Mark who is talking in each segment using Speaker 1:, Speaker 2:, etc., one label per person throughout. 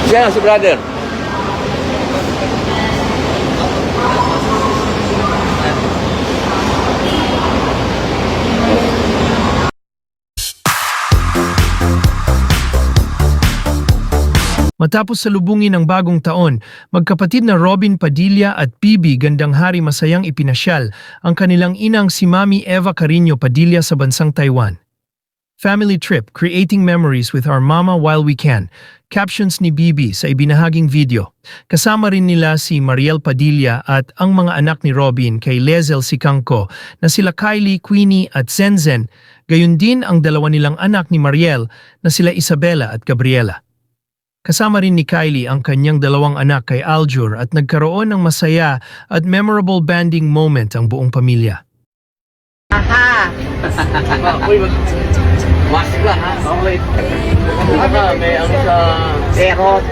Speaker 1: Yan si brother.
Speaker 2: Matapos salubungin ang bagong taon, magkapatid na Robin Padilla at PB Gandang-Hari masayang ipinasyal ang kanilang inang si Mami Eva Carino Padilla sa bansang Taiwan. Family trip, creating memories with our mama while we can. Captions ni Bibi sa ibinahaging video. Kasama rin nila si Mariel Padilla at ang mga anak ni Robin kay Lezel Sicangco na sila Kylie, Queenie at Zenzen. Gayun din ang dalawa nilang anak ni Mariel na sila Isabela at Gabriela. Kasama rin ni Kylie ang kanyang dalawang anak kay Aljur at nagkaroon ng masaya at memorable banding moment ang buong pamilya.
Speaker 3: Aha!
Speaker 1: Uy, masik lang ha? Okay. Baka may ang sa...
Speaker 3: Pero,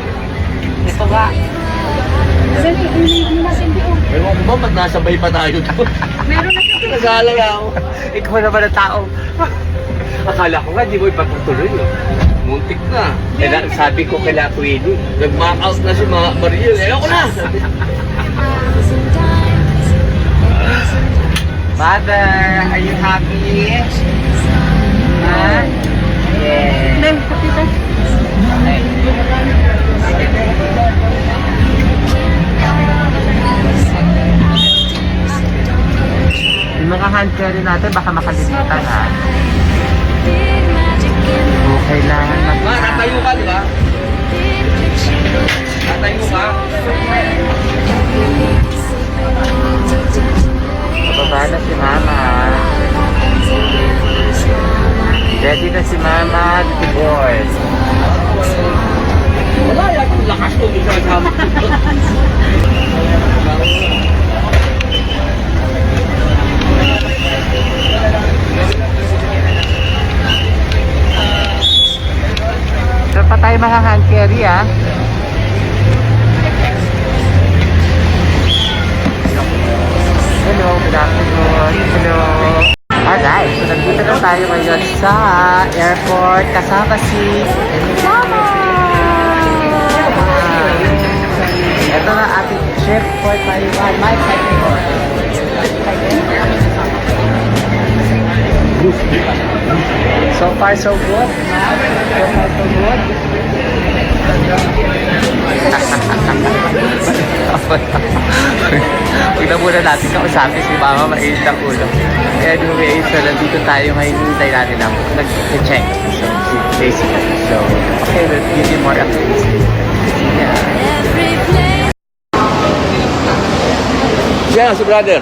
Speaker 3: ito nga.
Speaker 1: Ewan ko ba, ba't nasabay pa tayo doon?
Speaker 4: Meron na kasi.
Speaker 1: Nag-aalala ako.
Speaker 3: Ikaw naman ang tao.
Speaker 1: Akala ko nga, di mo ipatutuloy. Muntik na. Eh, sabi ko kay Queenie, nag-mark out na si Mariel. Ayoko na!
Speaker 3: Mother, are you happy? Ha? Yeah.
Speaker 4: Dahil, kapita.
Speaker 3: Yung mga hand carry natin, baka makalimutan ha. Okay lang.
Speaker 1: Ma, tatayo ka, di ba? Tatayo ka?
Speaker 3: Bababa na si Mama. Ready na si Mama to board.
Speaker 1: Wala yan yung lakas ko ginagawa.
Speaker 3: So pa tayo mga hand carry ha. Hello, good afternoon. Hello. Alright, so nandito na tayo ngayon sa airport kasama si Mama! Ito na ating trip for Taiwan. My second. So far so good. So far so good. Tignan muna natin kausapin si Mama, mainit ang ulo. Anyway, so nandito tayo ngayon, hintay natin ang nag-check. So, basically. So, okay, we'll give you more updates. Yeah.
Speaker 1: Yan si brother.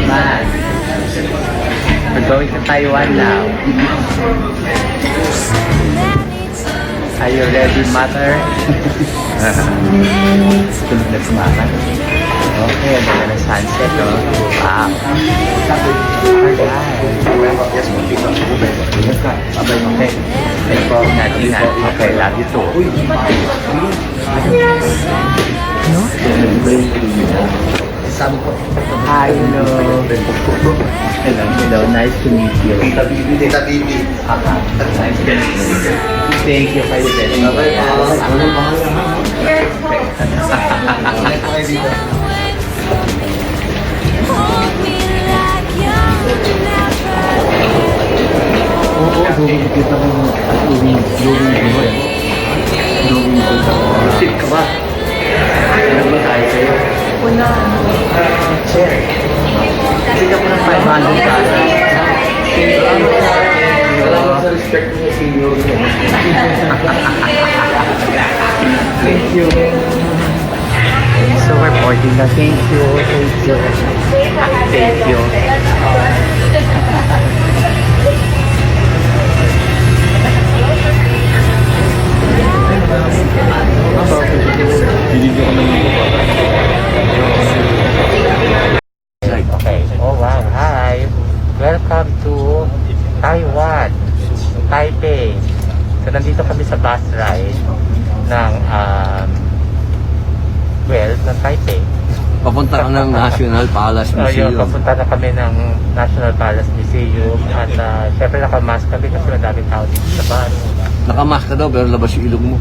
Speaker 3: Man, we're going to Taiwan now. Are you ready, mother? Tulog na si Mama. Okay, ang ganda ng sunset, no? Wow. Okay. Thank you natin. Okay, love you too. No? Hi, hello. Hello, nice to meet you.
Speaker 5: Tita Bibi.
Speaker 3: Nice to meet you. Thank you for your
Speaker 5: Kita mo yung Rusip ka ba? Ano ba tayo sa'yo?
Speaker 3: Una, chair. Sige ko ng 500 ka.
Speaker 5: Salamat sa respect mo sa senior mo.
Speaker 3: Thank you. So we're boarding na. Thank you. Thank you. Thank you. Okay. Oh wow. Hi. Welcome to Taiwan. Taipei. So nandito kami sa bus ride ng ng Taipei.
Speaker 1: Papunta ka ng National Palace
Speaker 3: Yun,
Speaker 1: Museum.
Speaker 3: papunta na kami ng National Palace Museum at syempre nakamask kami kasi madaming tao dito sa bar.
Speaker 1: Nakamask ka daw pero labas yung ilong mo.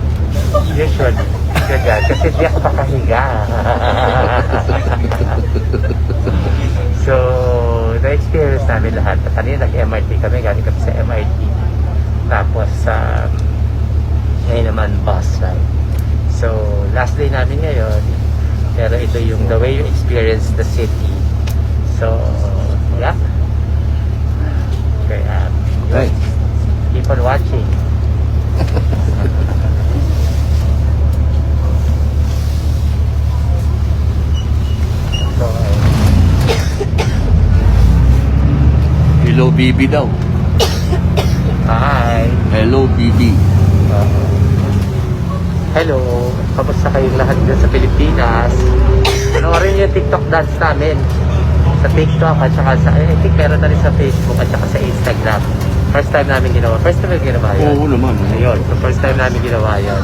Speaker 3: Usually, ganyan. Kasi di ako makahiga. So, na-experience namin lahat. Kanina nag-MRT kami, galing kami sa MRT. Tapos, ngayon naman bus ride. So, last day namin ngayon. Pero ito yung the way you experience the city. So, yeah. Kaya,
Speaker 1: Okay.
Speaker 3: keep on watching. So,
Speaker 1: Hello, BB daw.
Speaker 3: hi.
Speaker 1: Hello, BB.
Speaker 3: Hello. Kamusta kayong lahat dyan sa Pilipinas? Panoorin yung TikTok dance namin. Sa TikTok at saka sa, I think meron na rin sa Facebook at saka sa Instagram. First time namin ginawa. First time namin ginawa yun.
Speaker 1: Oo naman.
Speaker 3: Ayun. So first time namin ginawa yun.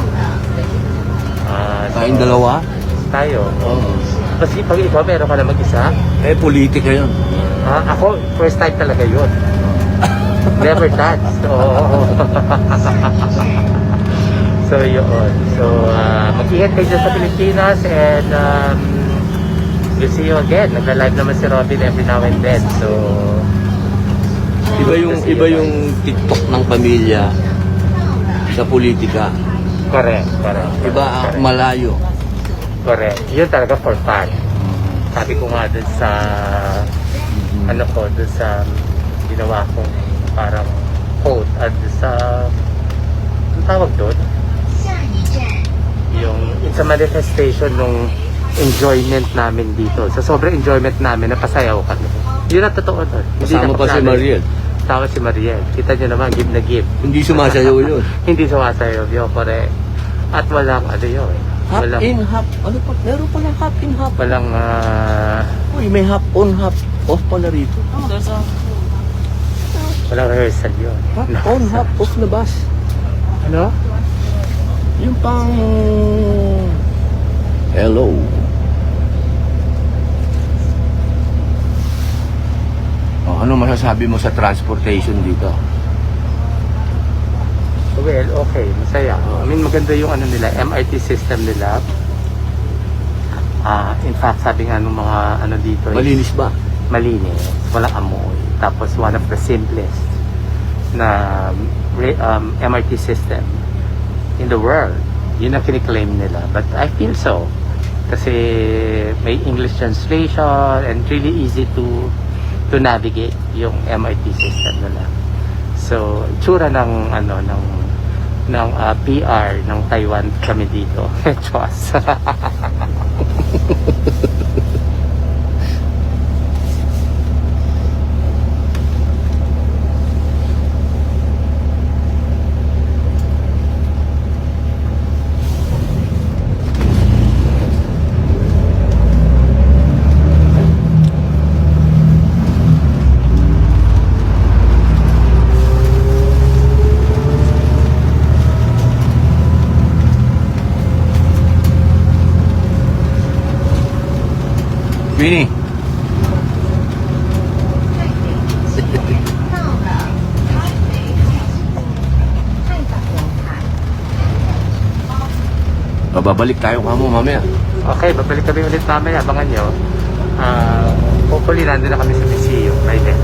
Speaker 1: Tayong dalawa?
Speaker 3: Tayo.
Speaker 1: Oo.
Speaker 3: Kasi pag ikaw meron ka na mag-isa.
Speaker 1: Eh, politika yun.
Speaker 3: Ako, first time talaga yun. Never danced. Oo. So, yun. So, mag-ingat kayo dyan sa Pilipinas and we'll see you again. Nagla-live naman si Robin every now and then. So,
Speaker 1: Iba yung TikTok ng pamilya sa politika.
Speaker 3: correct.
Speaker 1: Iba ang malayo.
Speaker 3: Correct. Yun talaga for fun. Sabi ko nga dun sa dun sa ginawa kong parang quote at dun sa ang tawag doon? Yung it's a manifestation nung enjoyment namin dito. Sa sobrang enjoyment namin, napasayaw kami. Yun ang totoo doon.
Speaker 1: Kasama pa si Mariel.
Speaker 3: Kasama si Mariel. Kita nyo naman, give na give.
Speaker 1: Hindi sumasayaw yun.
Speaker 3: Hindi sumasayaw. Yun, correct. At walang yun.
Speaker 1: Hop
Speaker 3: Walang,
Speaker 1: in, hop. Ano pa? Meron pa lang hop in, hop.
Speaker 3: walang
Speaker 1: Uy, may hop on, hop off pala rito.
Speaker 3: walang rehearsal yun.
Speaker 1: Hop on, hop off na bus.
Speaker 3: Ano?
Speaker 1: Yung pang... Hello. Ano masasabi mo sa transportation dito?
Speaker 3: Well, okay. Masaya. I mean, maganda yung nila, MRT system nila. In fact, sabi nga nung mga dito is
Speaker 1: Malinis ba?
Speaker 3: malinis, walang amoy. Tapos one of the simplest na MRT system in the world. Yun ang kiniklaim nila. But I feel so. Kasi may English translation and really easy to navigate yung MRT system nila. So, tsura ng PR ng Taiwan kami dito. Chos.
Speaker 1: Queenie. Babalik tayo kamo mamaya.
Speaker 3: Okay, babalik kami ulit mamaya. Abangan nyo. Hopefully, nandun na kami sa museum by then.